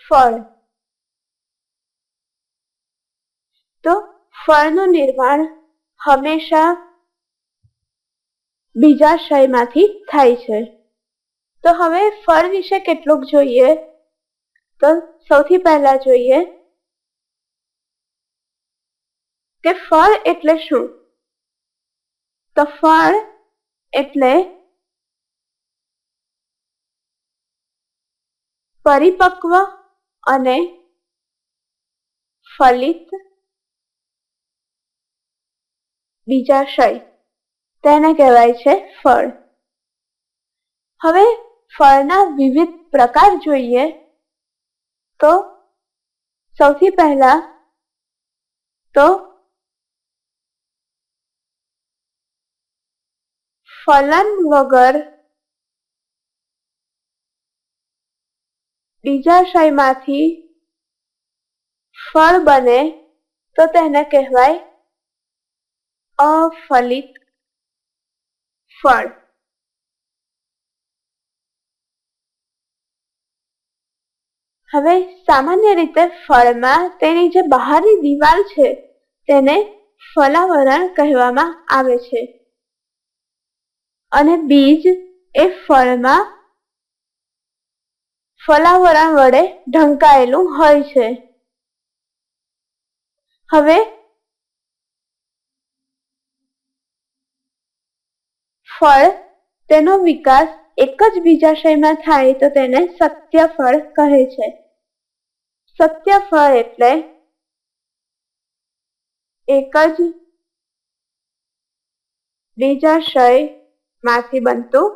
ફળ. તો ફળનું નિર્માણ હંમેશા બીજાશયમાંથી થાય છે. તો હવે ફળ વિશે કેટલુંક જોઈએ. તો સૌથી પહેલા જોઈએ કે ફળ એટલે શું. તો ફળ એટલે પરિપક્વ અને ફલિત બીજાશય, તેને કહેવાય છે ફળ. હવે ફળના વિવિધ પ્રકાર જોઈએ તો સૌથી પહેલા તો ફલન વગર બીજાશયમાંથી ફળ બને તો તેને કહેવાય અફલિત ફળ. હવે સામાન્ય રીતે ફળમાં તેની જે બહારની દિવાલ છે તેને ફલાવરણ કહેવામાં આવે છે અને બીજ એ ફળમાં ફલાવરણ વડે ઢંકાયેલું હોય છે. હવે ફળ તેનો વિકાસ એક જ બીજાશયમાં થાય તો તેને સત્યફળ કહે છે. સત્યફળ એટલે એક જ બીજાશયમાંથી બનતું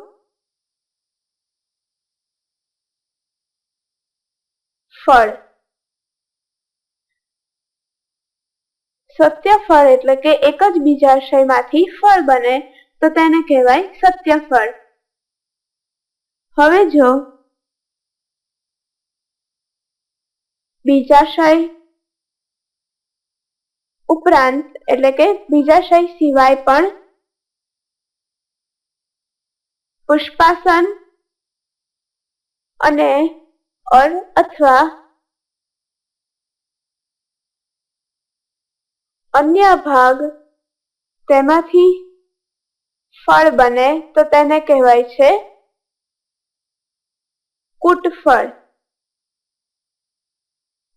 ફળ. સત્યફળ એટલે કે એક જ બીજાશયમાંથી ફળ બને તો તેને કહેવાય સત્યફળ. હવે જો બીજાશય ઉપરાંત એટલે કે બીજાશય સિવાય પણ પુષ્પાસન અને અથવા અન્ય ભાગ તેમાંથી ફળ બને તો તેને કહેવાય છે કૂટફળ.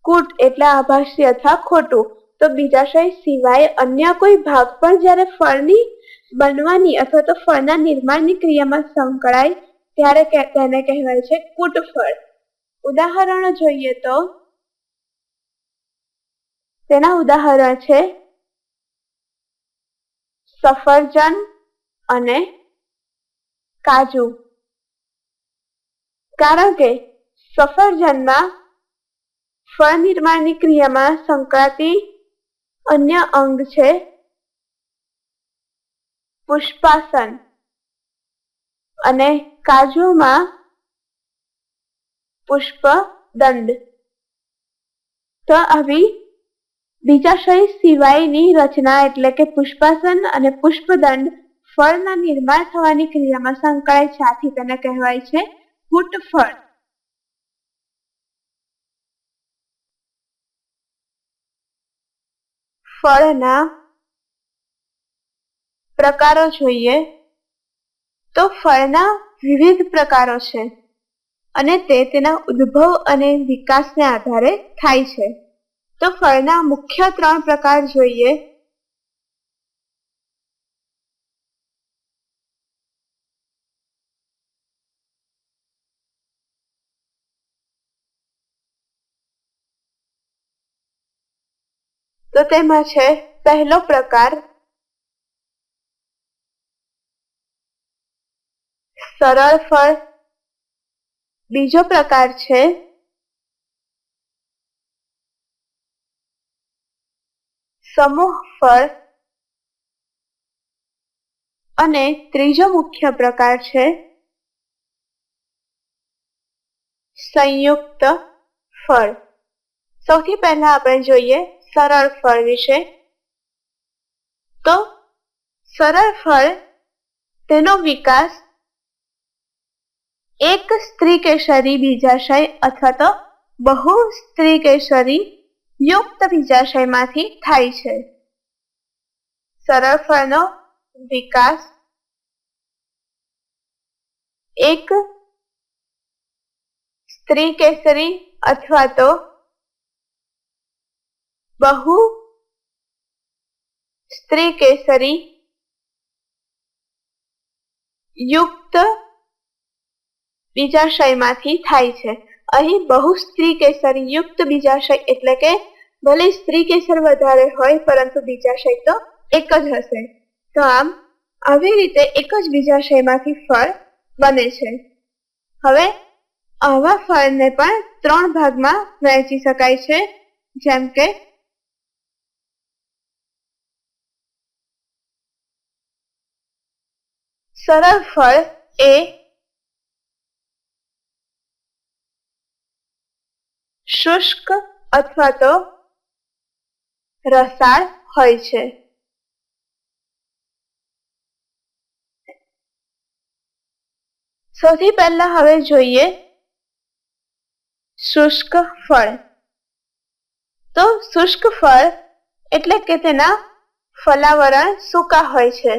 કૂટ એટલે આભાસી અથવા ખોટું. તો બીજાશય સિવાય અન્ય કોઈ ભાગ પણ જ્યારે ફળની બનવાની અથવા તો ફળના નિર્માણની ક્રિયામાં સંકળાય ત્યારે તેને કહેવાય છે કૂટફળ. ઉદાહરણો જોઈએ તો તેના ઉદાહરણ છે સફરજન અને કાજુ. કારણ કે સફરજનમાં ફળ નિર્માણની ક્રિયામાં સંકળાતી અન્ય અંગ છે પુષ્પાસન અને કાજુમાં પુષ્પદંડ. તો આવી બીજાશય સિવાયની રચના એટલે કે પુષ્પાસન અને પુષ્પદંડ ફળના નિર્માણ થવાની ક્રિયામાં સંકળાય છે, આથી તેને કહેવાય છે કૂટફળ. ફળના પ્રકારો જોઈએ તો ફળના વિવિધ પ્રકારો છે અને તે તેના ઉદ્ભવ અને વિકાસને આધારે થાય છે. તો ફળના મુખ્ય 3 પ્રકાર જોઈએ તો તેમાં છે પહેલો પ્રકાર સરળ ફળ, બીજો પ્રકાર છે સમૂહ ફળ અને ત્રીજો મુખ્ય પ્રકાર છે સંયુક્ત ફળ. સૌથી પહેલા આપણે જોઈએ સરળ ફળ વિશે. તો સરળ ફળ તેનો વિકાસ એક સ્ત્રી કેસરી બીજાશય અથવા તો બહુ સ્ત્રીકેસરી યુક્ત બીજાશયમાંથી થાય છે. સરળ ફળનો વિકાસ એક સ્ત્રીકેસરી અથવા તો બહુ સ્ત્રીકેસરી યુક્ત બીજાશયમાંથી થાય છે. અહીં બહુ સ્ત્રીકેસરી યુક્ત બીજાશય એટલે કે ભલે સ્ત્રીકેસર વધારે હોય પરંતુ બીજાશય તો એક જ હશે. તો આમ આવી રીતે એક જ બીજાશયમાંથી ફળ બને છે. હવે આવા ફળને પણ 3 ભાગમાં વહેંચી શકાય છે. જેમ કે સરળ ફળ એ શુષ્ક અથવા તો રસાળ હોય છે. સૌથી પહેલા હવે જોઈએ શુષ્ક ફળ. તો શુષ્ક ફળ એટલે કે તેના ફલાવરણ સૂકા હોય છે.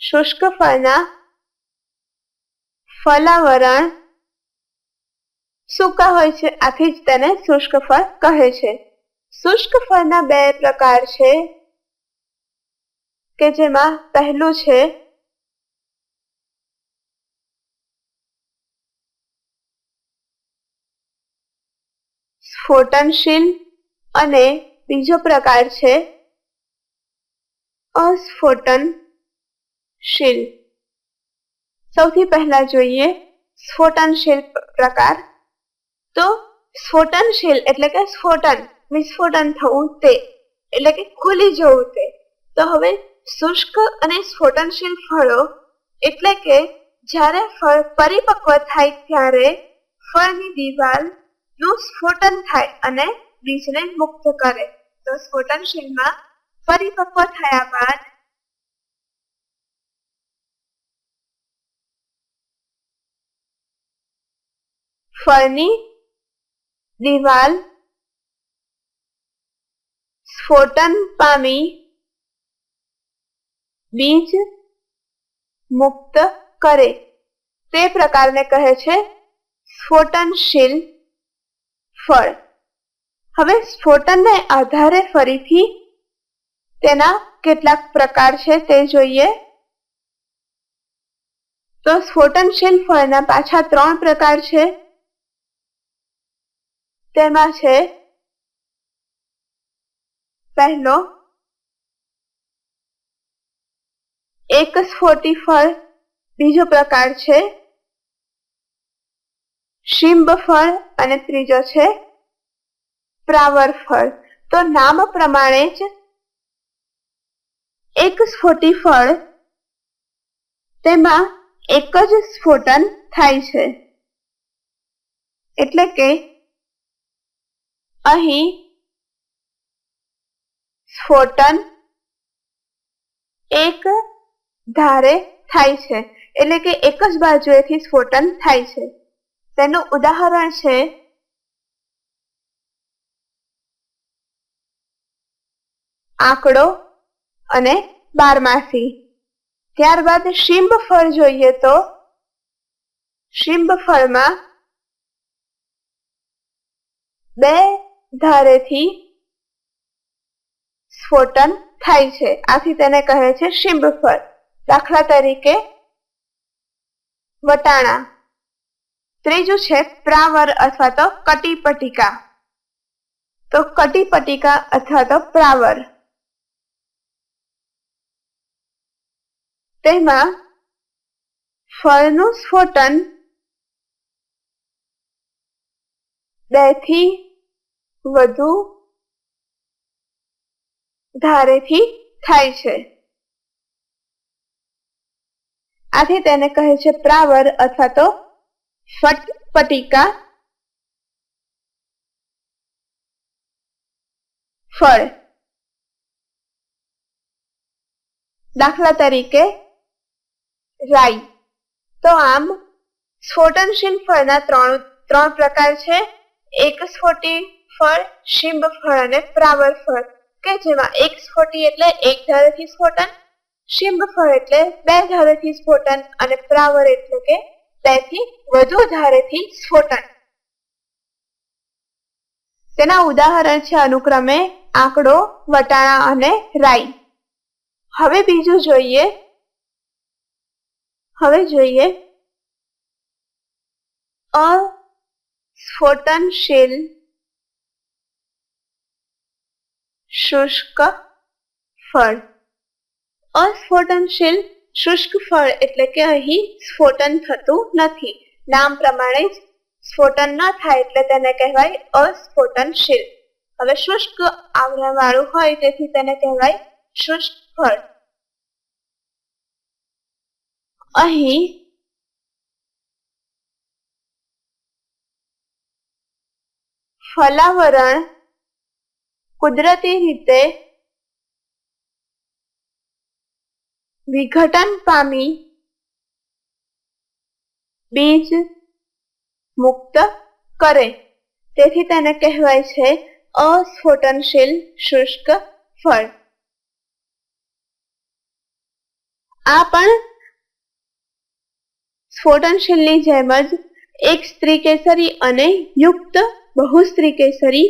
શુષ્ક ફળના ફલાવરણ સૂકા હોય છે, આથી જ તેને શુષ્ક ફળ કહે છે. શુષ્ક ફળના 2 પ્રકાર છે કે જેમાં પહેલું છે સ્ફોટનશીલ અને બીજો પ્રકાર છે અસ્ફોટનશીલ. સૌથી પહેલા જોઈએ સ્ફોટનશીલ પ્રકાર. તો સ્ફોટનશીલ એટલે કે સ્ફોટન વિસ્ફોટન થવું તે એટલે કે ખુલી જવું તે. તો હવે શુષ્ક અને સ્ફોટનશીલ ફળો એટલે કે જ્યારે ફળ પરિપક્વ થાય ત્યારે ફળની દિવાલનું સ્ફોટન થાય અને બીજને મુક્ત કરે. તો સ્ફોટનશીલમાં પરિપક્વ થયા બાદ ફળની દિવાલ સ્ફોટન પામી બીજ મુક્ત કરે તે પ્રકારને કહે છે સ્ફોટનશીલ ફળ. હવે સ્ફોટનને આધારે ફરીથી તેના કેટલાક પ્રકાર છે તે જોઈએ. તો સ્ફોટનશીલ ફળના પાછા 3 પ્રકાર છે. તેમાં છે પહેલો એક સ્ફોટી ફળ, બીજો પ્રકાર છે શિંબ ફળ અને ત્રીજો છે પ્રાવર ફળ. તો નામ પ્રમાણે જ એક સ્ફોટી ફળ તેમાં એક જ સ્ફોટન થાય છે. એટલે કે અહીં સ્ફોટન એક ધારે થાય છે એટલે કે એક જ બાજુએથી સ્ફોટન થાય છે. તેનું ઉદાહરણ છે આંકડો અને બારમાસી. ત્યારબાદ શિંબ ફળ જોઈએ તો શિંબ ફળમાં 2 ધારેથી સ્ફોટન થાય છે, આથી તેને કહે છે શિંબ ફળ. દાખલા તરીકે વટાણા. ત્રીજું છે પ્રાવર અથવા તો કટીપટિકા. તો કટીપટિકા અથવા તો પ્રાવર તેમાં ફળનું સ્ફોટન 2 થી વધુ ધારેથી થાય છે, આથી તેને કહે છે પ્રાવર અથવા તો ફટપટિકા ફળ. દાખલા તરીકે રાઈ. તો આમ સ્ફોટનશીલ ફળના 3 પ્રકાર છે એકસ્ફોટી ફળ, શિંબ ફળ અને પ્રાવર ફળ કે જેમાં એકસ્ફોટી એટલે એક ધારેથી સ્ફોટન, શિંબ ફળ એટલે બે ધારેથી સ્ફોટન અને પ્રાવર એટલે કે બે થી વધુ ધારેથી સ્ફોટન. તેના ઉદાહરણ છે અનુક્રમે આંકડો, વટાણા અને રાઈ. હવે બીજું જોઈએ. અસ્ફોટનશીલ શુષ્ક ફળ. અસ્ફોટનશીલ શુષ્ક ફળ એટલે કે અહીં સ્ફોટન થતું નથી. નામ પ્રમાણે જ સ્ફોટન ન થાય એટલે તેને કહેવાય અસ્ફોટનશીલ. હવે શુષ્ક આવરણ વાળું હોય તેથી તેને કહેવાય શુષ્ક ફળ. અહીં ફલાવરણ કુદરતી રીતે વિઘટન પામી બીજ મુક્ત કરે તેથી તેને કહેવાય છે અસ્ફોટનશીલ શુષ્ક ફળ. આ પણ સ્ફોટનશીલની જેમ જ એક સ્ત્રીકેસરી અને યુક્ત બહુસ્ત્રીકેસરી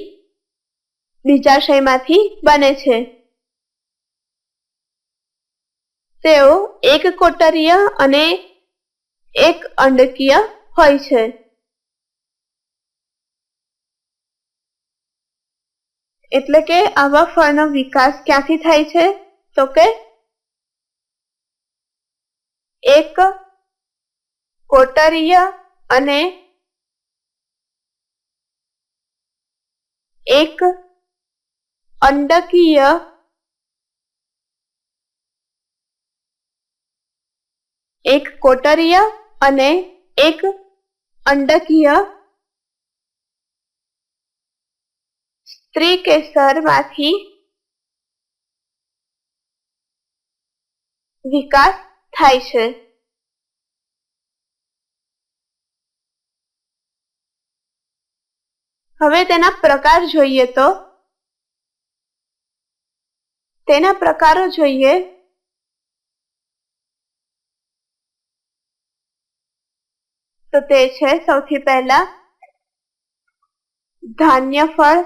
બીજાશયમાંથી બને છે. તેઓ એક કોટરીય અને એક અંડકીય હોય છે. એટલે કે આવા ફળનો વિકાસ ક્યાંથી થાય છે તો કે એક કોટરીય અને એક અંડકીય સ્ત્રીકેસરમાંથી વિકાસ થાય છે. હવે તેના પ્રકાર જોઈએ તો તેના પ્રકારો જોઈએ તો તે છે સૌથી પહેલા ધાન્ય ફળ,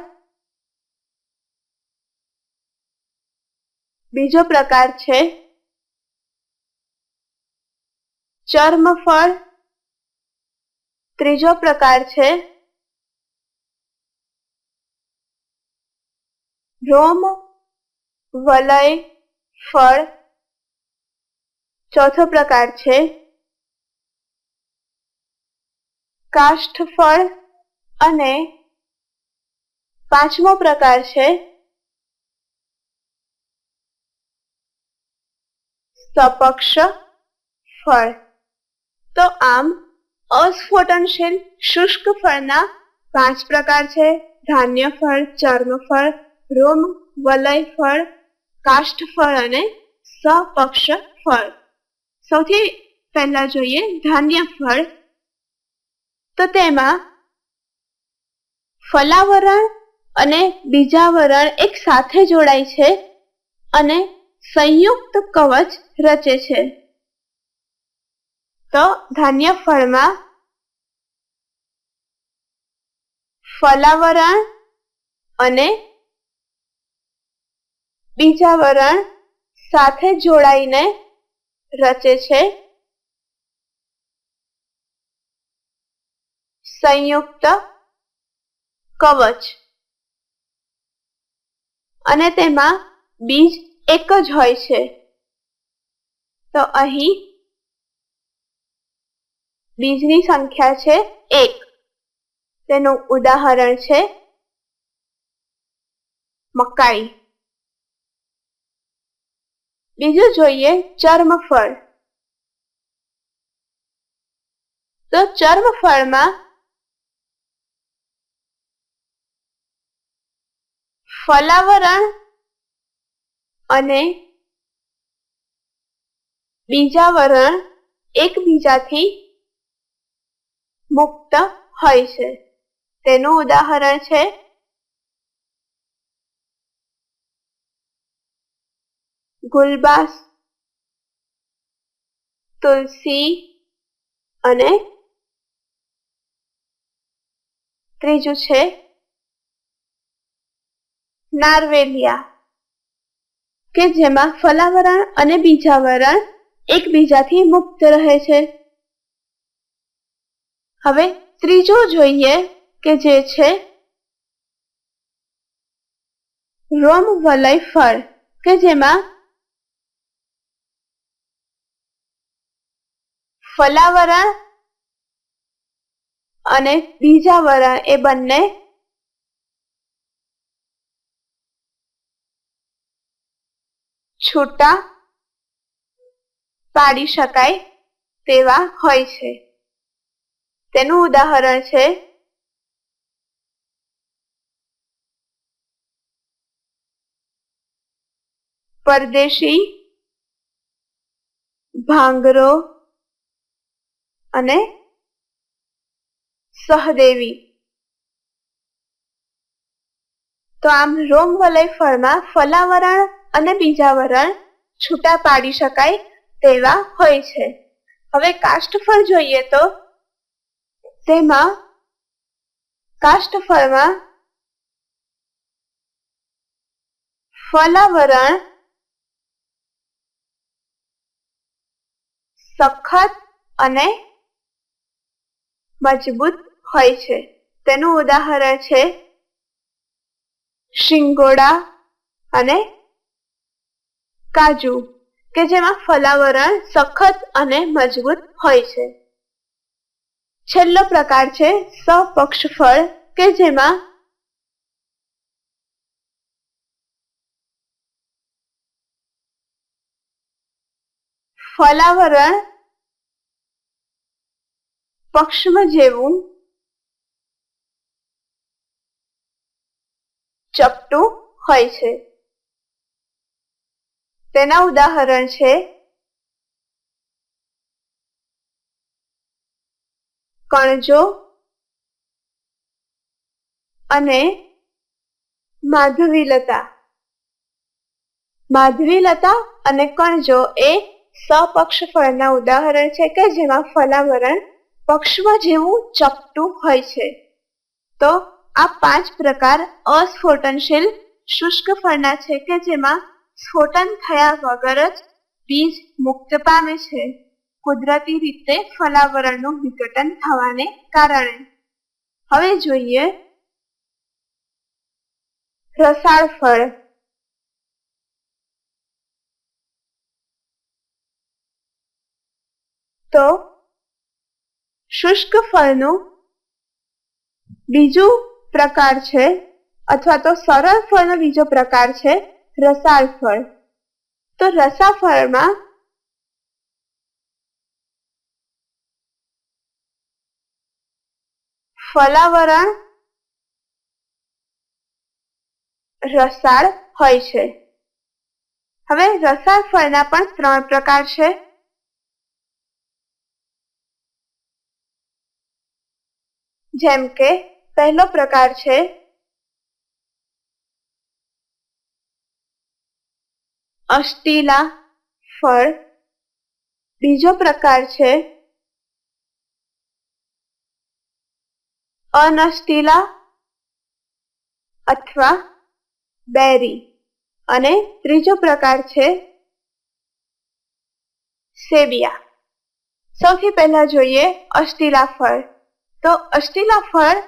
બીજો પ્રકાર છે ચર્મ ફળ, ત્રીજો પ્રકાર છે રોમ વલય ફળ, ચોથો પ્રકાર છે કાષ્ઠ ફળ અને પાંચમો પ્રકાર છે સપક્ષ ફળ. તો આમ અસ્ફોટનશીલ શુષ્ક ફળના 5 પ્રકાર છે: ધાન્ય ફળ, ચર્મ ફળ, રોમ વલય ફળ, કાષ્ઠ ફળ અને સપક્ષ ફળ. સૌથી પહેલા જોઈએ ધાન્ય ફળ. તો તેમાં ફલાવરણ અને બીજાવરણ એક સાથે જોડાય છે અને સંયુક્ત કવચ રચે છે. તો ધાન્ય ફળમાં ફલાવરણ અને બીજાવરણ સાથે જોડાઈને રચે છે સંયુક્ત કવચ અને તેમાં બીજ એક જ હોય છે. તો અહીં બીજની સંખ્યા છે 1. તેનું ઉદાહરણ છે મકાઈ. બીજું જોઈએ ચર્મફળ. તો ચર્મફળમાં ફલાવરણ અને બીજાવરણ એકબીજાથી મુક્ત હોય છે. તેનું ઉદાહરણ છે ગુલબાસ, તુલસી અને ત્રીજું છે નાર્વેલિયા, કે જેમાં ફલાવરણ અને બીજાવરણ એકબીજાથી મુક્ત રહે છે. હવે ત્રીજું જોઈએ કે જે છે રોમવલય ફળ, કે જેમાં ફલાવરણ અને બીજાવરણ એ બંને છૂટા પાડી શકાય તેવા હોય છે. તેનું ઉદાહરણ છે પરદેશી, ભાંગરો અને સહદેવી. તો આમ રોમવલય ફળમાં ફલાવરણ અને બીજાવરણ છૂટા પાડી શકાય તેવા હોય છે. હવે કાષ્ઠફળ જોઈએ તો તેમાં કાષ્ઠફળમાં ફલાવરણ સખત અને મજબૂત હોય છે. તેનું ઉદાહરણ છે શિંગોડા અને કાજુ, કે જેમાં ફલાવરણ સખત અને મજબૂત હોય છે. છેલ્લો પ્રકાર છે સપક્ષ ફળ, કે જેમાં ફલાવરણ પક્ષમાં જેવું ચપટું હોય છે. તેના ઉદાહરણ છે કણજો અને માધવીલતા. માધવીલતા અને કણજો એ સપક્ષ ફળના ઉદાહરણ છે, કે જેમાં ફલાવરણ પક્ષમાં જેવું ચપટું હોય છે. તો આ 5 પ્રકાર અસ્ફોટનશીલ શુષ્ક ફળના છે, કે જેમાં સ્ફોટન થયા વગર જ બીજ મુક્ત પામે છે, કુદરતી રીતે ફલાવરણનું વિઘટન થવાને કારણે. હવે જોઈએ રસાળ ફળ. તો શુષ્ક ફળનું બીજું પ્રકાર છે, અથવા તો સરળ ફળનો બીજો પ્રકાર છે રસાળ ફળ. તો રસા ફળમાં ફલાવરણ રસાળ હોય છે. હવે રસાળ ફળના પણ 3 પ્રકાર છે. જેમ કે પહેલો પ્રકાર છે અષ્ટીલા ફળ, બીજો પ્રકાર છે અનષ્ટીલા અથવા બેરી, અને ત્રીજો પ્રકાર છે સેબિયા. સૌથી પહેલા જોઈએ અષ્ટીલા ફળ. તો અષ્ટીલા ફળ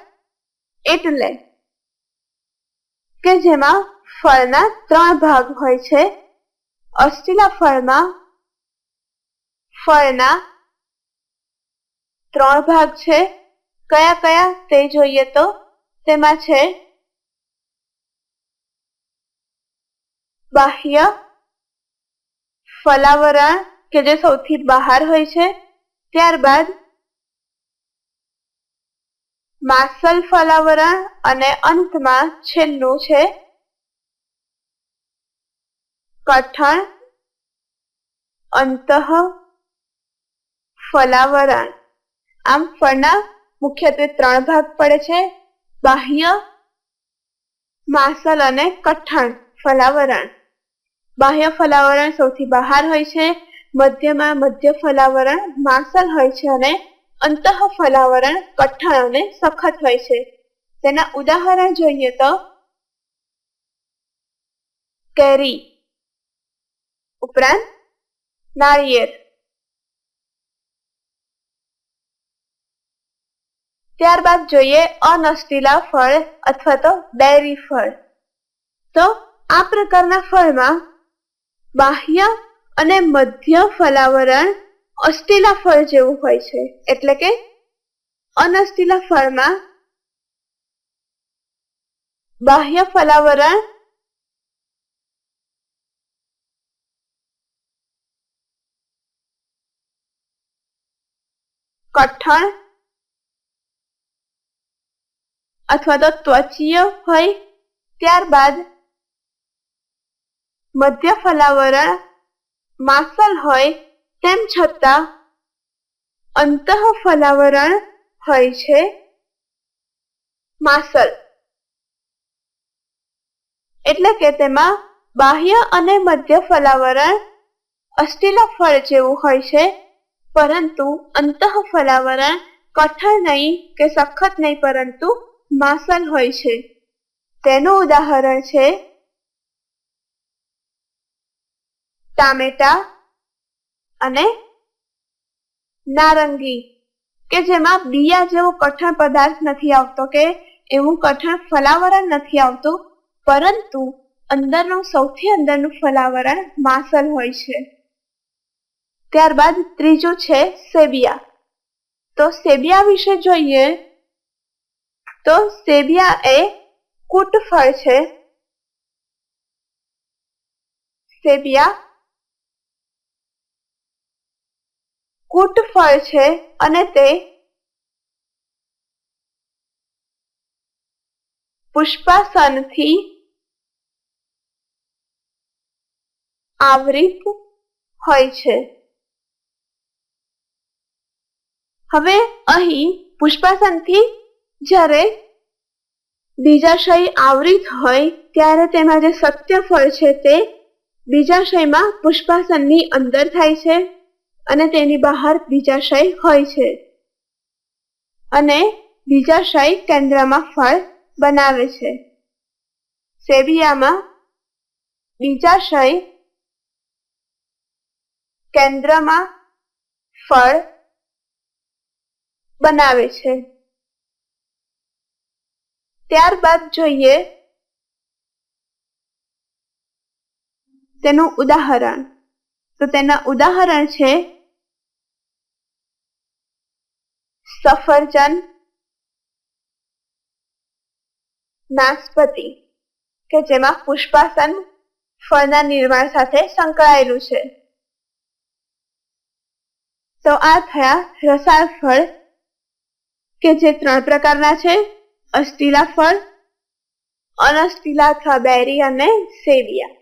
એટલે કે જેમાં ફળના 3 ભાગ હોય છે. અષ્ટીલા ફળમાં ફળના 3 ભાગ છે. કયા કયા તે જોઈએ તો તેમાં છે બાહ્ય ફલાવરણ, કે જે સૌથી બહાર હોય છે. ત્યારબાદ માસલ ફલાવરણ, અને અંતમાં છેલ્લું છે કઠણ અંતઃ ફલાવરણ. આમ ફળના મુખ્યત્વે 3 ભાગ પડે છે: બાહ્ય, માસલ અને કઠણ ફલાવરણ. બાહ્ય ફલાવરણ સૌથી બહાર હોય છે, મધ્યમાં મધ્ય ફલાવરણ માસલ હોય છે અને અંતઃ ફલાવરણ કઠણ અને સખત હોય છે. તેના ઉદાહરણ જોઈએ તો કેરી, ઉપરાંત નાળિયેર. ત્યારબાદ જોઈએ અનસ્ટીલા ફળ અથવા તો બેરી ફળ. તો આ પ્રકારના ફળમાં બાહ્ય અને મધ્ય ફલાવરણ અસ્ટીલા ફળ જેવું હોય છે. એટલે કે અનસ્ટીલા ફળમાં બાહ્ય ફલાવરણ કઠણ અથવા તો ત્વચીય હોય. ત્યારબાદ મધ્ય ફલાવરણ માસલ હોય, તેમ છતાં અંતઃ ફલાવરણ હોય છે માસલ. એટલે કે તેમાં બાહ્ય અને મધ્ય ફલાવરણ અસ્ટીલા ફળ જેવું હોય છે, પરંતુ અંતઃ ફલાવરણ કઠણ નહીં કે સખત નહીં, પરંતુ માસલ હોય છે. તેનું ઉદાહરણ છે ટામેટા અને નારંગી, કે જેમાં બિયા જેવો કઠણ પદાર્થ નથી આવતો કે એવું કઠણ ફલાવરણ નથી આવતું, પરંતુ અંદરનું સૌથી અંદરનું ફલાવરણ માસલ હોય છે. ત્યારબાદ ત્રીજું છે સેબિયા. તો સેબિયા વિશે જોઈએ તો સેબિયા એ કૂટ ફળ છે. સેબિયા કૂટ ફળ છે અને તે પુષ્પાસનથી આવૃત હોય છે. હવે અહીં પુષ્પાસનથી જ્યારે બીજાશય આવૃત હોય ત્યારે તેમાં જે સત્ય ફળ છે તે બીજાશયમાં પુષ્પાસનની અંદર થાય છે અને તેની બહાર બીજાશય હોય છે, અને બીજાશય કેન્દ્રમાં ફળ બનાવે છે. સેબિયામાં બીજાશય કેન્દ્રમાં ફળ બનાવે છે. ત્યારબાદ જોઈએ તેનું ઉદાહરણ. તો તેના ઉદાહરણ છે સફરજન, નાશપતિ, કે જેમાં પુષ્પાસન ફળના નિર્માણ સાથે સંકળાયેલું છે. તો આ થયા રસાળ ફળ, કે જે 3 પ્રકારના છે: અસ્ટીલા ફળ, અનસ્ટીલા અથવા બેરી અને સેબિયા.